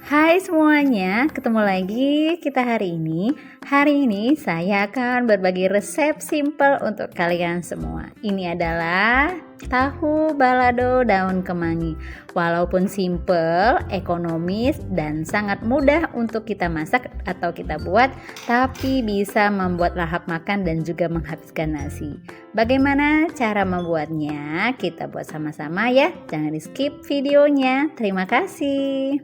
Hai semuanya, ketemu lagi kita hari ini. Hari ini saya akan berbagi resep simple untuk kalian semua. Ini adalah tahu balado daun kemangi. Walaupun simple, ekonomis, dan sangat mudah untuk kita masak atau kita buat, tapi bisa membuat lahap makan dan juga menghabiskan nasi. Bagaimana cara membuatnya? Kita buat sama-sama ya. Jangan di skip videonya. Terima kasih.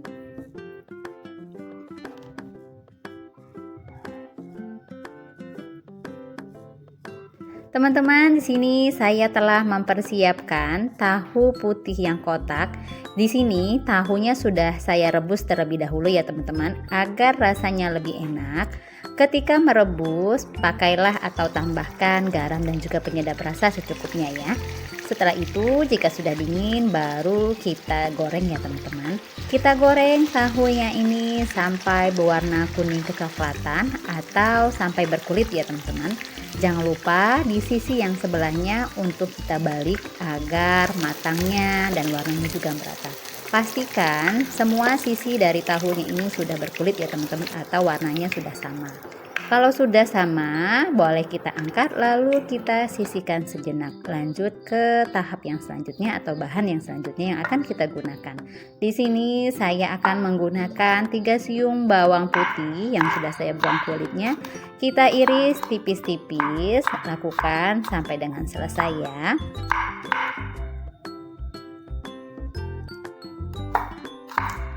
Teman-teman, di sini saya telah mempersiapkan tahu putih yang kotak. Di sini tahunya sudah saya rebus terlebih dahulu ya teman-teman, agar rasanya lebih enak. Ketika merebus, pakailah atau tambahkan garam dan juga penyedap rasa secukupnya ya. Setelah itu, jika sudah dingin, baru kita goreng ya teman-teman. Kita goreng tahunya ini sampai berwarna kuning kecoklatan atau sampai berkulit ya teman-teman. Jangan lupa di sisi yang sebelahnya untuk kita balik agar matangnya dan warnanya juga merata. Pastikan semua sisi dari tahunya ini sudah berkulit ya teman-teman, atau warnanya sudah sama. Kalau sudah sama, boleh kita angkat lalu kita sisihkan sejenak. Lanjut ke tahap yang selanjutnya atau bahan yang selanjutnya yang akan kita gunakan. Di sini saya akan menggunakan 3 siung bawang putih yang sudah saya buang kulitnya. Kita iris tipis-tipis, lakukan sampai dengan selesai ya.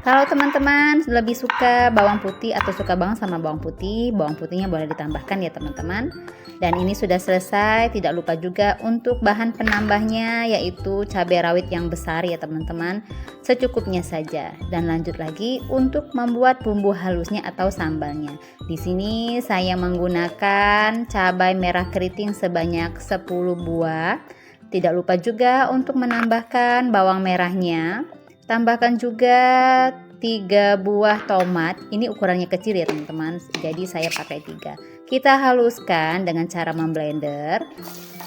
Kalau teman-teman lebih suka bawang putih atau suka banget sama bawang putihnya boleh ditambahkan ya teman-teman. Dan ini sudah selesai, tidak lupa juga untuk bahan penambahnya yaitu cabai rawit yang besar ya teman-teman, secukupnya saja. Dan lanjut lagi untuk membuat bumbu halusnya atau sambalnya. Di sini saya menggunakan cabai merah keriting sebanyak 10 buah. Tidak lupa juga untuk menambahkan bawang merahnya. Tambahkan juga 3 buah tomat. Ini ukurannya kecil ya teman-teman, jadi saya pakai 3. Kita haluskan dengan cara memblender.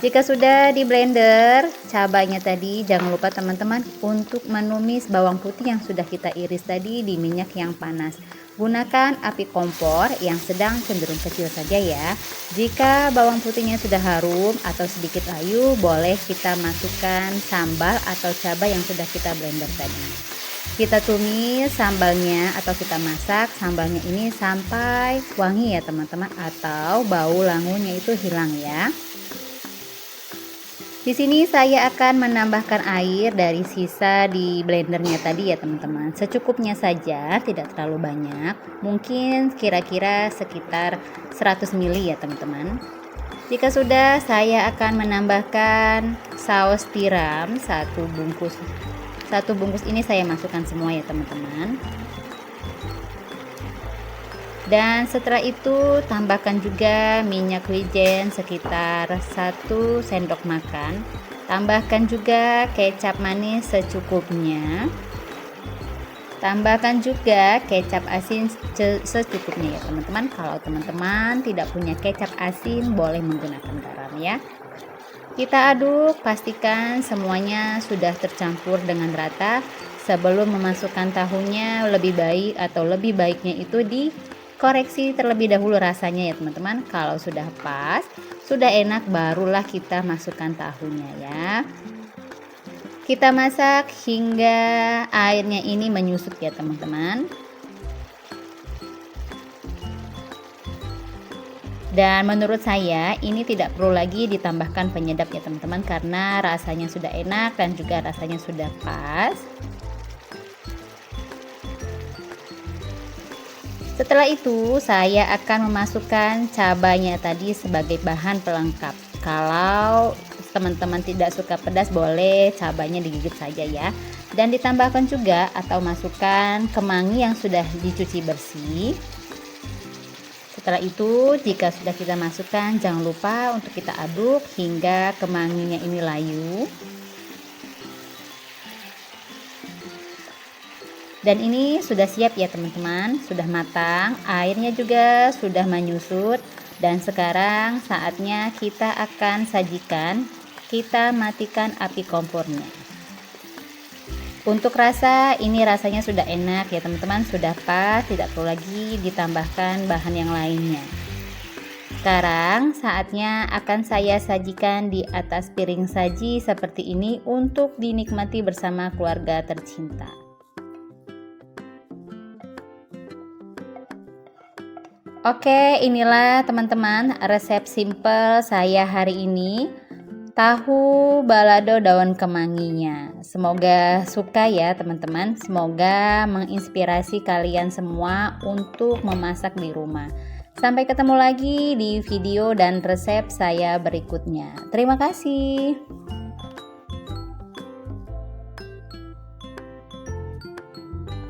Jika sudah di blender cabainya tadi, jangan lupa teman-teman untuk menumis bawang putih yang sudah kita iris tadi di minyak yang panas. Gunakan api kompor yang sedang cenderung kecil saja ya. Jika bawang putihnya sudah harum atau sedikit layu, boleh kita masukkan sambal atau cabai yang sudah kita blender tadi. Kita tumis sambalnya atau kita masak sambalnya ini sampai wangi ya teman-teman, atau bau langunya itu hilang ya. Di sini saya akan menambahkan air dari sisa di blendernya tadi ya teman-teman. Secukupnya saja, tidak terlalu banyak. Mungkin kira-kira sekitar 100 ml ya teman-teman. Jika sudah, saya akan menambahkan saus tiram 1 bungkus. 1 bungkus ini saya masukkan semua ya teman-teman. Dan setelah itu tambahkan juga minyak wijen sekitar 1 sendok makan. Tambahkan juga kecap manis secukupnya. Tambahkan juga kecap asin secukupnya ya teman-teman. Kalau teman-teman tidak punya kecap asin, boleh menggunakan garam ya. Kita aduk, pastikan semuanya sudah tercampur dengan rata. Sebelum memasukkan tahunya, lebih baik atau lebih baiknya itu dikoreksi terlebih dahulu rasanya ya teman-teman. Kalau sudah pas, sudah enak, barulah kita masukkan tahunya ya. Kita masak hingga airnya ini menyusut ya teman-teman. Dan menurut saya ini tidak perlu lagi ditambahkan penyedap ya teman-teman, karena rasanya sudah enak dan juga rasanya sudah pas. Setelah itu saya akan memasukkan cabainya tadi sebagai bahan pelengkap. Kalau teman-teman tidak suka pedas, boleh cabainya digigit saja ya. Dan ditambahkan juga atau masukkan kemangi yang sudah dicuci bersih. Setelah itu, jika sudah kita masukkan, jangan lupa untuk kita aduk hingga kemanginya ini layu. Dan ini sudah siap ya teman-teman, sudah matang, airnya juga sudah menyusut. Dan sekarang saatnya kita akan sajikan. Kita matikan api kompornya. Untuk rasa, ini rasanya sudah enak ya teman-teman, sudah pas, tidak perlu lagi ditambahkan bahan yang lainnya. Sekarang saatnya akan saya sajikan di atas piring saji seperti ini untuk dinikmati bersama keluarga tercinta. Oke, inilah teman-teman resep simple saya hari ini. Tahu balado daun kemanginya. Semoga suka ya teman-teman. Semoga menginspirasi kalian semua untuk memasak di rumah. Sampai ketemu lagi di video dan resep saya berikutnya. Terima kasih.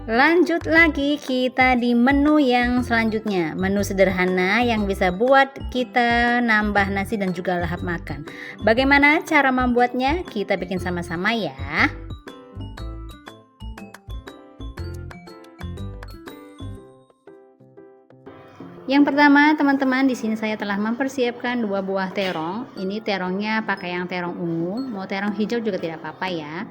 Lanjut lagi kita di menu yang selanjutnya. Menu sederhana yang bisa buat kita nambah nasi dan juga lahap makan. Bagaimana cara membuatnya? Kita bikin sama-sama ya. Yang pertama, teman-teman, di sini saya telah mempersiapkan 2 buah terong. Ini terongnya pakai yang terong ungu, mau terong hijau juga tidak apa-apa ya.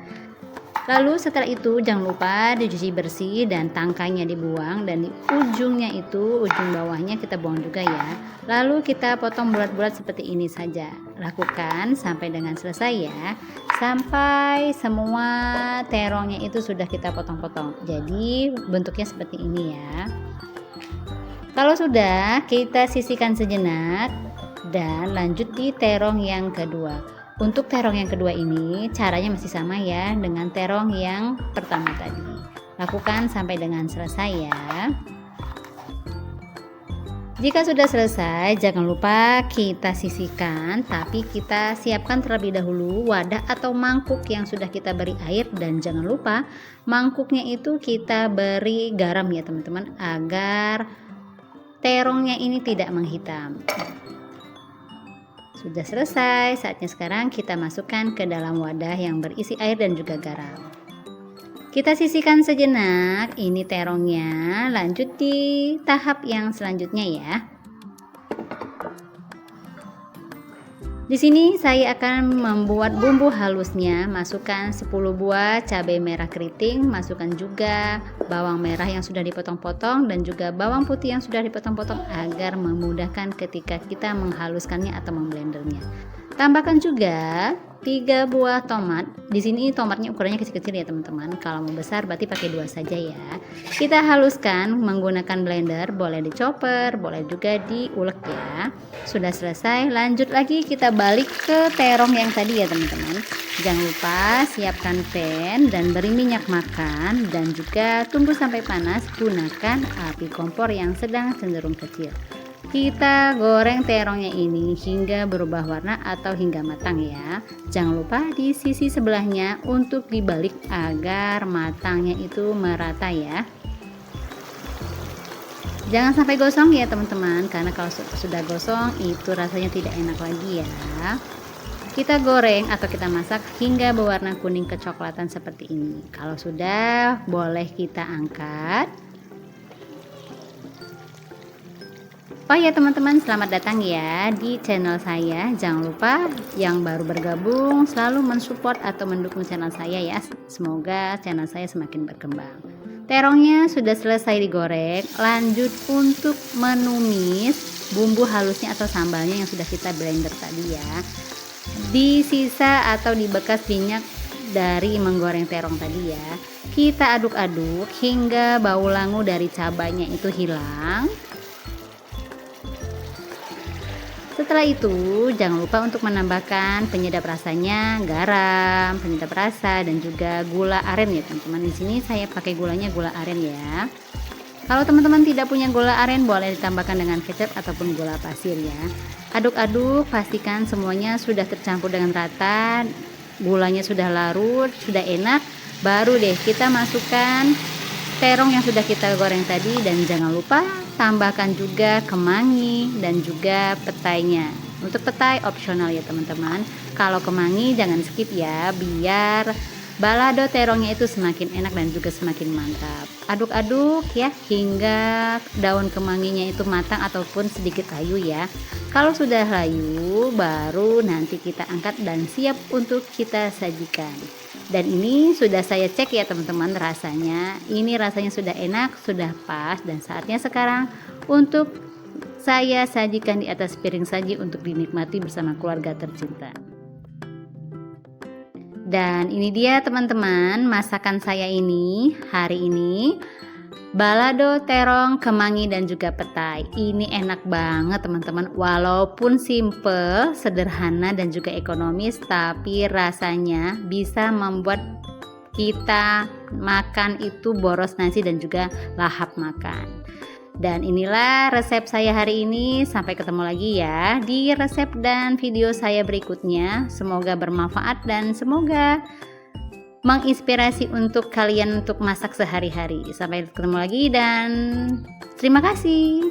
Lalu setelah itu jangan lupa dicuci bersih dan tangkainya dibuang, dan di ujungnya itu, ujung bawahnya kita buang juga ya. Lalu kita potong bulat-bulat seperti ini saja. Lakukan sampai dengan selesai ya. Sampai semua terongnya itu sudah kita potong-potong. Jadi bentuknya seperti ini ya. Kalau sudah, kita sisihkan sejenak dan lanjut di terong yang kedua. Untuk terong yang kedua ini caranya masih sama ya dengan terong yang pertama tadi. Lakukan sampai dengan selesai ya. Jika sudah selesai, jangan lupa kita sisihkan, tapi kita siapkan terlebih dahulu wadah atau mangkuk yang sudah kita beri air, dan jangan lupa mangkuknya itu kita beri garam ya teman-teman, agar terongnya ini tidak menghitam. Sudah selesai, saatnya sekarang kita masukkan ke dalam wadah yang berisi air dan juga garam. Kita sisihkan sejenak, ini terongnya. Lanjut di tahap yang selanjutnya ya. Di sini saya akan membuat bumbu halusnya. Masukkan 10 buah cabai merah keriting, masukkan juga bawang merah yang sudah dipotong-potong dan juga bawang putih yang sudah dipotong-potong agar memudahkan ketika kita menghaluskannya atau memblendernya. Tambahkan juga 3 buah tomat. Di sini tomatnya ukurannya kecil-kecil ya teman-teman. Kalau mau besar berarti pakai 2 saja ya. Kita haluskan menggunakan blender, boleh di chopper, boleh juga diulek ya. Sudah selesai, lanjut lagi kita balik ke terong yang tadi ya teman-teman. Jangan lupa siapkan pan dan beri minyak makan, dan juga tunggu sampai panas. Gunakan api kompor yang sedang cenderung kecil. Kita goreng terongnya ini hingga berubah warna atau hingga matang ya. Jangan lupa di sisi sebelahnya untuk dibalik agar matangnya itu merata ya. Jangan sampai gosong ya teman-teman, karena kalau sudah gosong itu rasanya tidak enak lagi ya. Kita goreng atau kita masak hingga berwarna kuning kecoklatan seperti ini. Kalau sudah, boleh kita angkat. Oh ya teman-teman, selamat datang ya di channel saya. Jangan lupa yang baru bergabung selalu mensupport atau mendukung channel saya ya. Semoga channel saya semakin berkembang. Terongnya sudah selesai digoreng. Lanjut untuk menumis bumbu halusnya atau sambalnya yang sudah kita blender tadi ya. Di sisa atau di bekas minyak dari menggoreng terong tadi ya, kita aduk-aduk hingga bau langu dari cabanya itu hilang. Setelah itu jangan lupa untuk menambahkan penyedap rasanya, garam, penyedap rasa, dan juga gula aren ya teman-teman. Di sini saya pakai gulanya gula aren ya. Kalau teman-teman tidak punya gula aren, boleh ditambahkan dengan kecap ataupun gula pasir ya. Aduk-aduk, pastikan semuanya sudah tercampur dengan rata, gulanya sudah larut, sudah enak. Baru deh kita masukkan terong yang sudah kita goreng tadi, dan jangan lupa tambahkan juga kemangi dan juga petainya. Untuk petai opsional ya teman-teman. Kalau kemangi jangan skip ya, biar balado terongnya itu semakin enak dan juga semakin mantap. Aduk-aduk ya hingga daun kemanginya itu matang ataupun sedikit layu ya. Kalau sudah layu, baru nanti kita angkat dan siap untuk kita sajikan. Dan ini sudah saya cek ya teman-teman rasanya. Ini rasanya sudah enak, sudah pas, dan saatnya sekarang untuk saya sajikan di atas piring saji untuk dinikmati bersama keluarga tercinta. Dan ini dia teman-teman masakan saya ini hari ini. Balado, terong, kemangi, dan juga petai. Ini enak banget teman-teman. Walaupun simple, sederhana, dan juga ekonomis, tapi rasanya bisa membuat kita makan itu boros nasi dan juga lahap makan. Dan inilah resep saya hari ini. Sampai ketemu lagi ya di resep dan video saya berikutnya. Semoga bermanfaat dan semoga menginspirasi untuk kalian untuk masak sehari-hari. Sampai ketemu lagi dan terima kasih.